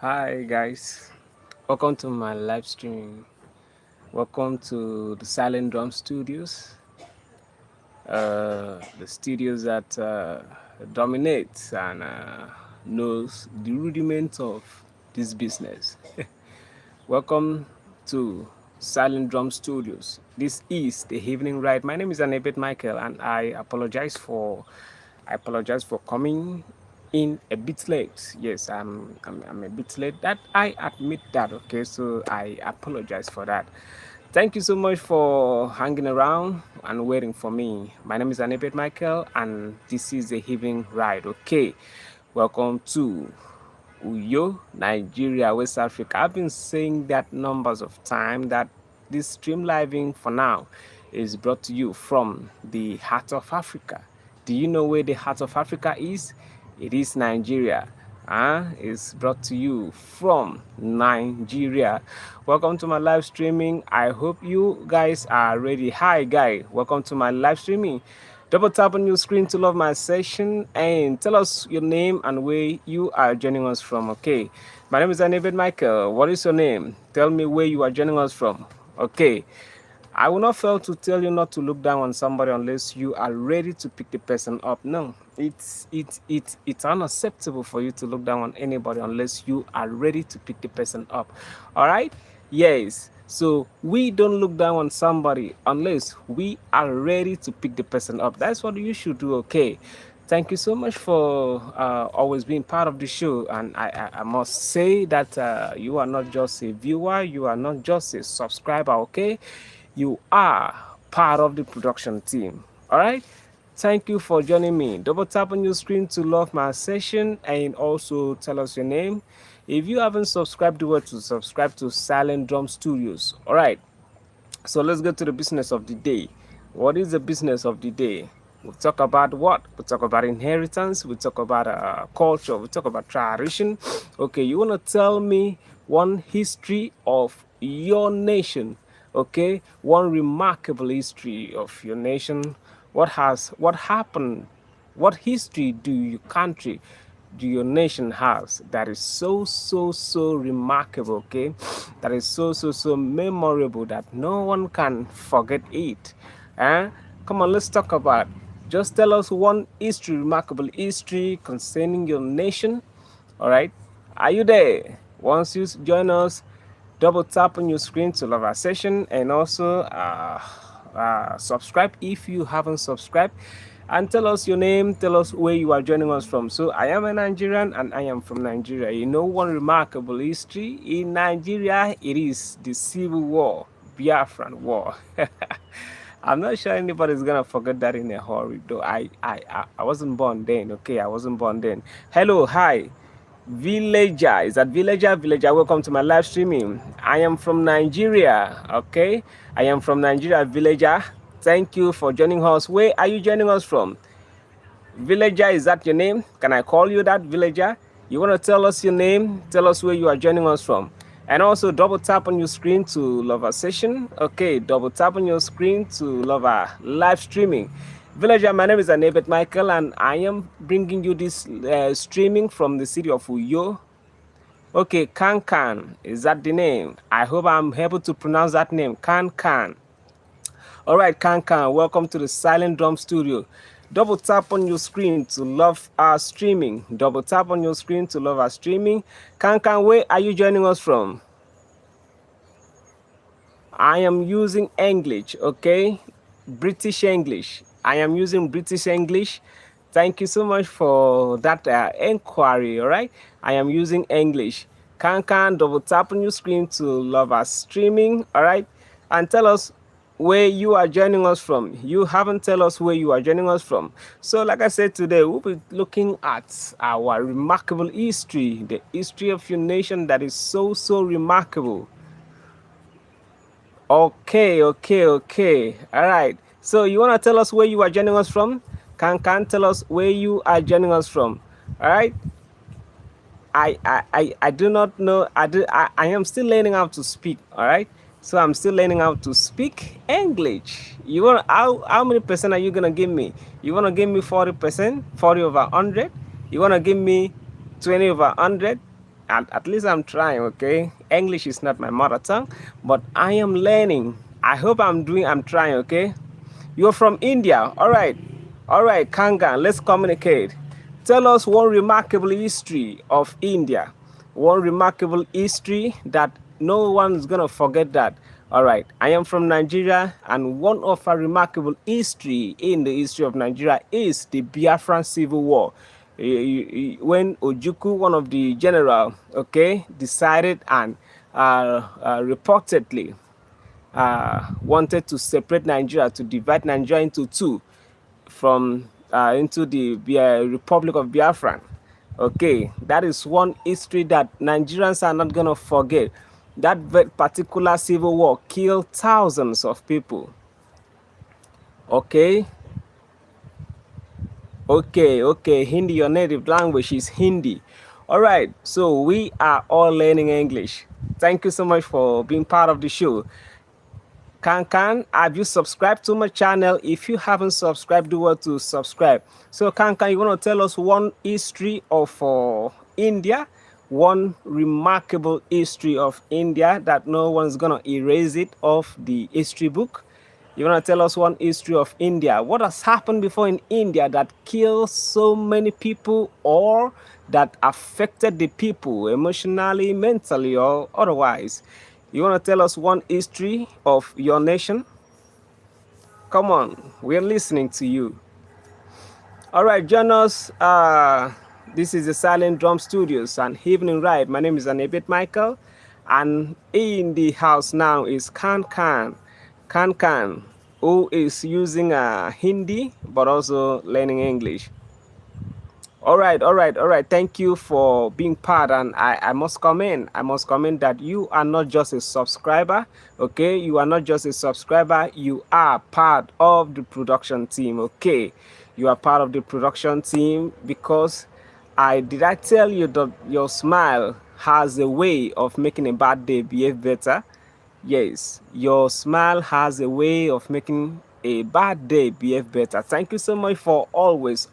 Hi guys, welcome to my live stream. Welcome to the Silent Drum Studios, the studios that dominates and knows the rudiments of this business. Welcome to Silent Drum Studios. This is the evening ride. My name is Anabet Michael, and I apologize for coming in a bit late. Yes, I'm a bit late. That I admit that. Okay, so I apologize for that. Thank you so much for hanging around and waiting for me. My name is Anabet Michael, and this is the evening ride. Okay, welcome to Uyo, Nigeria, West Africa. I've been saying that numbers of time that this stream living for now is brought to you from the heart of Africa. Do you know where the heart of Africa is? It is Nigeria. It's brought to you from Nigeria. Welcome to my live streaming. I hope you guys are ready. Hi, guy. Welcome to my live streaming. Double tap on your screen to love my session and tell us your name and where you are joining us from. Okay, my name is David Michael. What is your name? Tell me where you are joining us from. Okay, I will not fail to tell you not to look down on somebody unless you are ready to pick the person up. No, it's unacceptable for you to look down on anybody unless you are ready to pick the person up. All right? Yes. So we don't look down on somebody unless we are ready to pick the person up. That's what you should do. Okay. Thank you so much for always being part of the show. And I must say that you are not just a viewer, you are not just a subscriber, okay? You are part of the production team. All right? Thank you for joining me. Double tap on your screen to love my session and also tell us your name. If you haven't subscribed, do it to subscribe to Silent Drum Studios. All right. So let's get to the business of the day. What is the business of the day? We talk about what? We talk about inheritance. We talk about culture. We talk about tradition. Okay, you want to tell me one history of your nation? Okay, one remarkable history of your nation. What happened? What history do your country, do your nation has that is so remarkable, okay? That is so memorable that no one can forget it. Come on, let's talk about. Just tell us one history, remarkable history concerning your nation. All right, are you there? Once you join us, double tap on your screen to love our session and also subscribe if you haven't subscribed, and tell us your name, tell us where you are joining us from. So I am a Nigerian and I am from Nigeria. You know one remarkable history in Nigeria, it is the Civil War, Biafran War. I'm not sure anybody's gonna forget that in a hurry, though. I wasn't born then. Okay, I wasn't born then. Hello, hi. Villager, is that Villager? Villager, welcome to my live streaming. I am from Nigeria, okay? I am from Nigeria, Villager. Thank you for joining us. Where are you joining us from? Villager, is that your name? Can I call you that, Villager? You want to tell us your name? Tell us where you are joining us from. And also double tap on your screen to love our session. Okay, double tap on your screen to love our live streaming. Villager, my name is Anabet Michael, and I am bringing you this streaming from the city of Uyo. Okay, Kankan, is that the name? I hope I'm able to pronounce that name, Kankan. All right, Kankan, welcome to the Silent Drum Studio. Double tap on your screen to love our streaming. Double tap on your screen to love our streaming. Kankan, where are you joining us from? I am using English, okay? British English. I am using British English. Thank you so much for that inquiry, all right? I am using English. Can double tap on your screen to love our streaming, all right? And tell us where you are joining us from. You haven't tell us where you are joining us from. So like I said today, we'll be looking at our remarkable history, the history of your nation that is so remarkable. Okay. All right. So you want to tell us where you are joining us from? Can tell us where you are joining us from. All right. I do not know. I am still learning how to speak. All right. So I'm still learning how to speak English. You want how many percent are you gonna give me? You wanna give me 40%, 40 over 100? You wanna give me 20 over 100? At least I'm trying, okay? English is not my mother tongue, but I am learning. I hope I'm trying, okay? You're from India. All right. All right, Kangan, let's communicate. Tell us one remarkable history of India. One remarkable history that no one's gonna forget that. All right, I am from Nigeria, and one of our remarkable history in the history of Nigeria is the Biafran Civil War. When Ojukwu, one of the general, okay, decided and reportedly wanted to separate Nigeria, to divide Nigeria into two, from into the Republic of Biafra. Okay, that is one history that Nigerians are not gonna forget. That particular civil war killed thousands of people. Okay, okay, Hindi, your native language is Hindi. All right, so we are all learning English. Thank you so much for being part of the show. Kankan, have you subscribed to my channel? If you haven't subscribed, do what to subscribe. So Kankan, you want to tell us one history of India, one remarkable history of India that no one's gonna erase it off the history book? You want to tell us one history of India? What has happened before in India that killed so many people, or that affected the people emotionally, mentally, or otherwise? You want to tell us one history of your nation? Come on, we're listening to you. All right, join us. This is the Silent Drum Studios and Evening Ride. My name is Anebet Michael, and in the house now is Kankan, who is using Hindi but also learning English. All right. Thank you for being part, and I must comment that you are not just a subscriber, okay? You are not just a subscriber, you are part of the production team, okay? You are part of the production team because I tell you that your smile has a way of making a bad day behave better. Yes, your smile has a way of making a bad day behave better. Thank you so much for always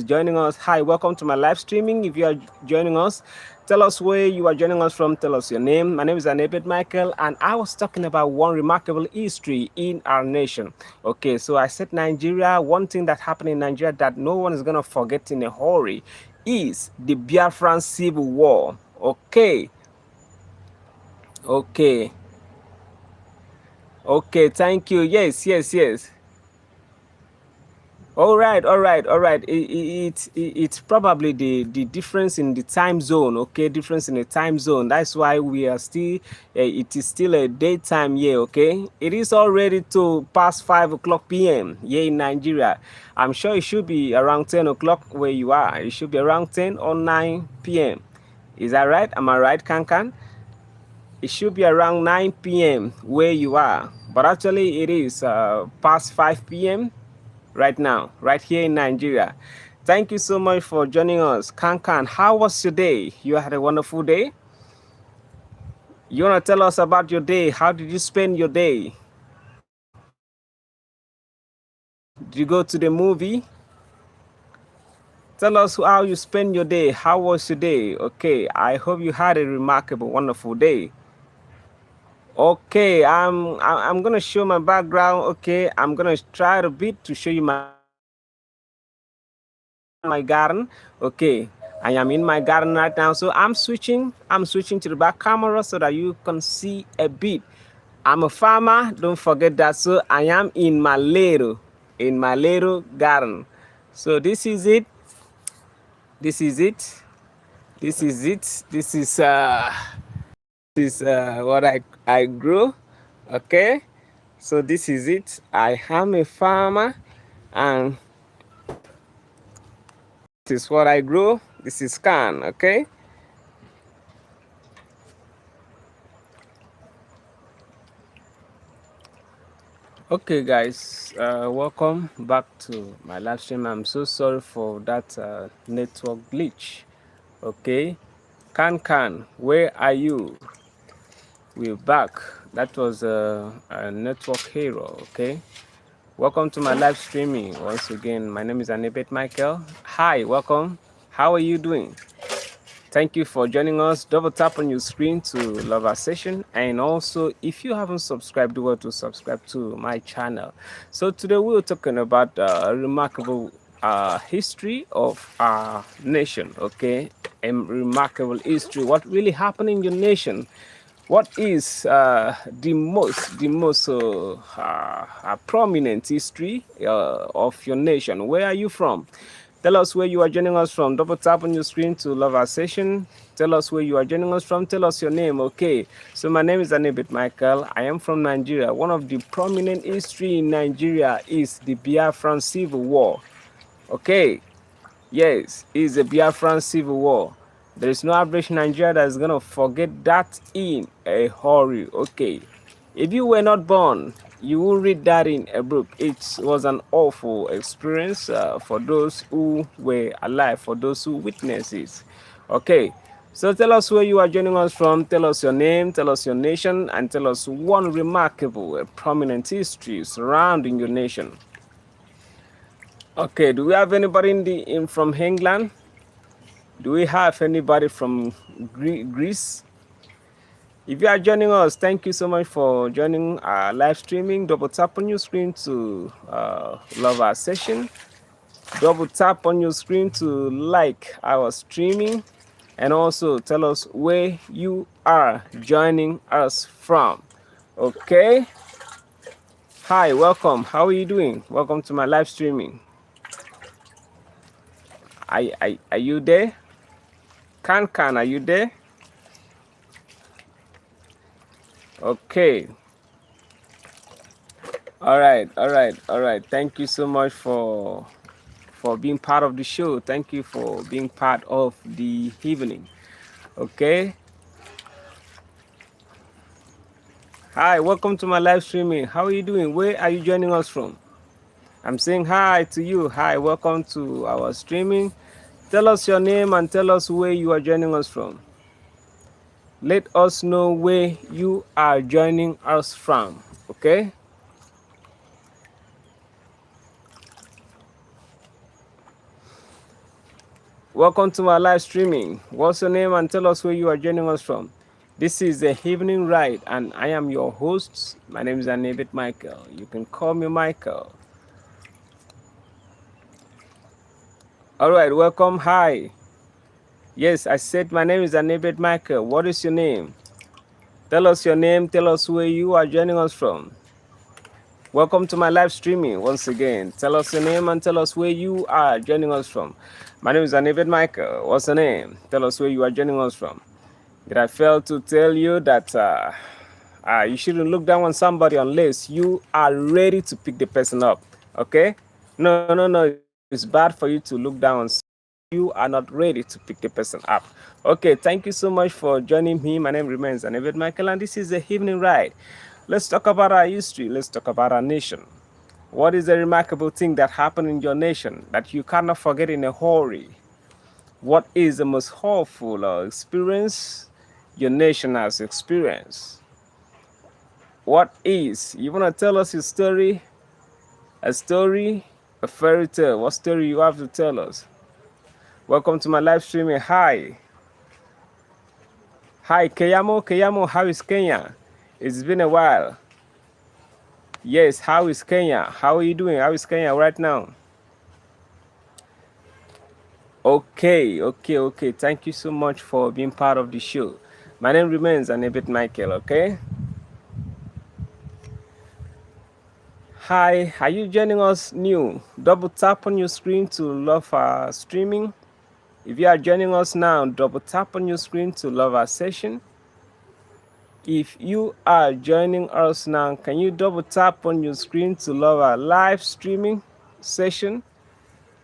joining us. Hi, welcome to my live streaming. If you are joining us, tell us where you are joining us from. Tell us your name. My name is Anebet Michael, and I was talking about one remarkable history in our nation. Okay, so I said Nigeria. One thing that happened in Nigeria that no one is gonna forget in a hurry is the Biafran Civil War. Okay. Okay, thank you. Yes. All right. It's probably the difference in the time zone. Okay, difference in the time zone. That's why we are still. It is still a daytime here. Okay, it is already to past 5 o'clock p.m. here in Nigeria. I'm sure it should be around 10 o'clock where you are. It should be around 10 or 9 p.m. Is that right? Am I right, Kankan? It should be around 9 p.m. where you are, but actually it is past 5 p.m. right now, right here in Nigeria. Thank you so much for joining us. Kankan, how was your day? You had a wonderful day? You want to tell us about your day? How did you spend your day? Did you go to the movie? Tell us how you spend your day. How was your day? Okay, I hope you had a remarkable, wonderful day. Okay, I'm gonna show my background. Okay, I'm gonna try a bit to show you my garden. Okay, I am in my garden right now, so I'm switching to the back camera so that you can see a bit. I'm a farmer, don't forget that. So I am in my little garden. So this is it. This is what I grew. Okay, so this is it. I am a farmer, and this is what I grow. This is corn. Okay, okay guys, welcome back to my live stream. I'm so sorry for that network glitch. Okay, Can, where are you? We're back. That was a network hero. Okay, welcome to my live streaming once again. My name is Anebet Michael. Hi, welcome. How are you doing? Thank you for joining us. Double tap on your screen to love our session. And also, if you haven't subscribed, do well to subscribe to my channel. So today we're talking about a remarkable history of our nation. Okay, a remarkable history. What really happened in your nation? What is the most prominent history of your nation? Where are you from? Tell us where you are joining us from. Double tap on your screen to love our session. Tell us where you are joining us from. Tell us your name. Okay. So my name is Anibit Michael. I am from Nigeria. One of the prominent history in Nigeria is the Biafran Civil War. Okay. Yes, it's a Biafran Civil War. There is no average Nigeria that is gonna forget that in a hurry. Okay. If you were not born, you will read that in a book. It was an awful experience for those who were alive, for those who witnessed it. Okay, so tell us where you are joining us from. Tell us your name, tell us your nation, and tell us one remarkable, prominent history surrounding your nation. Okay, do we have anybody in from England? Do we have anybody from Greece? If you are joining us, thank you so much for joining our live streaming. Double tap on your screen to love our session. Double tap on your screen to like our streaming. And also tell us where you are joining us from. Okay. Hi, welcome. How are you doing? Welcome to my live streaming. Are you there? Can, are you there? Okay. All right. Thank you so much for being part of the show. Thank you for being part of the evening. Okay. Hi, welcome to my live streaming. How are you doing? Where are you joining us from? I'm saying hi to you. Hi, welcome to our streaming. Tell us your name and tell us where you are joining us from. Let us know where you are joining us from. Okay. Welcome to my live streaming. What's your name and tell us where you are joining us from? This is the evening ride and I am your host. My name is Anibit Michael. You can call me Michael. All right, welcome. Hi. Yes, I said my name is Anibit Michael. What is your name? Tell us your name. Tell us where you are joining us from. Welcome to my live streaming once again. Tell us your name and tell us where you are joining us from. My name is Anibit Michael. What's your name? Tell us where you are joining us from. Did I fail to tell you that you shouldn't look down on somebody unless you are ready to pick the person up? Okay? No. It's bad for you to look down on you are not ready to pick the person up. Okay, thank you so much for joining me. My name remains Anibit Michael, and this is the evening ride. Let's talk about our history. Let's talk about our nation. What is the remarkable thing that happened in your nation that you cannot forget in a hurry? What is the most awful experience your nation has experienced? What is, you want to tell us a story, a fairy tale? What story you have to tell us? Welcome to my live streaming. Hi, Keyamo, how is Kenya? It's been a while. Yes, how is Kenya? How are you doing? How is Kenya right now? Okay. Thank you so much for being part of the show. My name remains Anibit Michael, okay? Hi, are you joining us new? Double tap on your screen to love our streaming. If you are joining us now, double tap on your screen to love our session. If you are joining us now, can you double tap on your screen to love our live streaming session?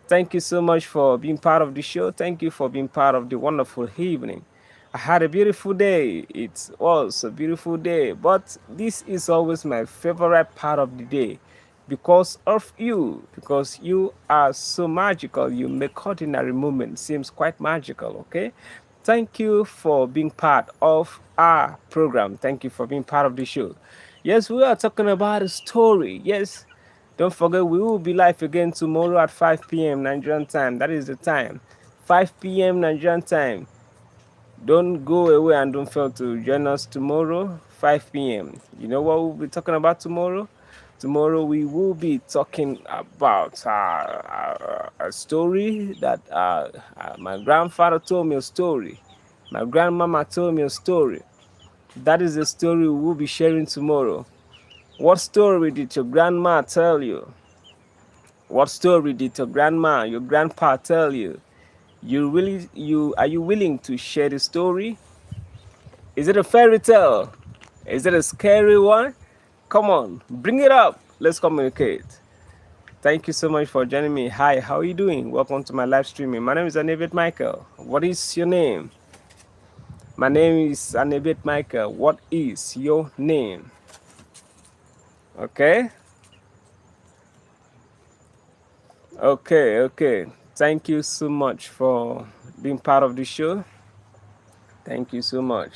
Thank you so much for being part of the show. Thank you for being part of the wonderful evening. I had a beautiful day. It was a beautiful day, but this is always my favorite part of the day because of you, because you are so magical. You make ordinary moments seems quite magical, okay? Thank you for being part of our program. Thank you for being part of the show. Yes, we are talking about a story. Yes, don't forget, we will be live again tomorrow at 5 p.m. Nigerian time. That is the time. 5 p.m. Nigerian time. Don't go away and don't fail to join us tomorrow, 5 p.m. You know what we'll be talking about tomorrow? Tomorrow we will be talking about a story that my grandfather told me a story. My grandmama told me a story. That is the story we will be sharing tomorrow. What story did your grandma tell you? What story did your grandma, your grandpa tell you? You are you willing to share the story? Is it a fairy tale? Is it a scary one? Come on, bring it up. Let's communicate. Thank you so much for joining me. Hi, how are you doing? Welcome to my live streaming. My name is Anebet Michael. What is your name? My name is Anebet Michael. What is your name? Okay? Okay. Thank you so much for being part of the show. Thank you so much.